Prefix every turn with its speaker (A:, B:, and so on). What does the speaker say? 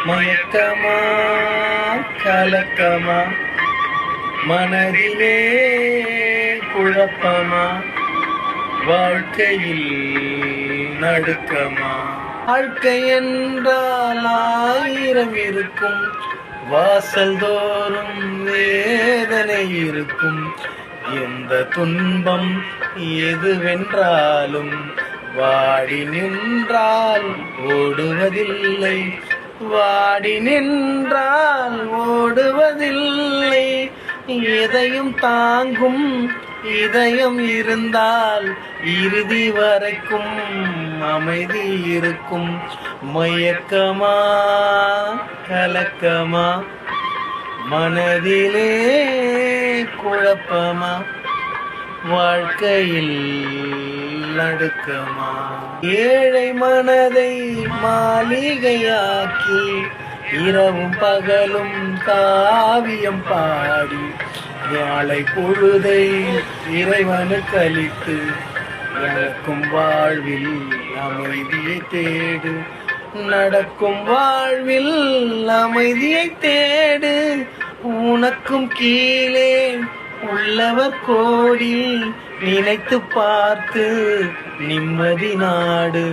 A: மயக்கமா கலக்கமா மனதிலே குழப்பமா வாழ்க்கையில் நடுக்கமா. வாழ்க்கை என்றால் 1000 இருக்கும், வாசல் தோறும் வேதனை இருக்கும். எந்த துன்பம் எதுவென்றாலும் வாடி நின்றால் ஓடுவதில்லை, வாடி நின்றால் ஓடுவதில்லை. எதையும் தாங்கும் இதயம் இருந்தால் இறுதி வரைக்கும் அமைதி இருக்கும். மயக்கமா கலக்கமா மனதிலே குழப்பமா வாழ்க்கையில் நடுக்கமா. ஏழை மனதை மாளிகையாக்கி இரவும் பகலும் காவியம் பாடி நாளை பொழுதை இறைவனுக்கு அளித்து நடக்கும் வாழ்வில் அமைதியை தேடு, நடக்கும் வாழ்வில் அமைதியை தேடு. உனக்கும் கீழே உள்ளவர் கோடி, நினைத்து பார்த்து நிம்மதி நாடு.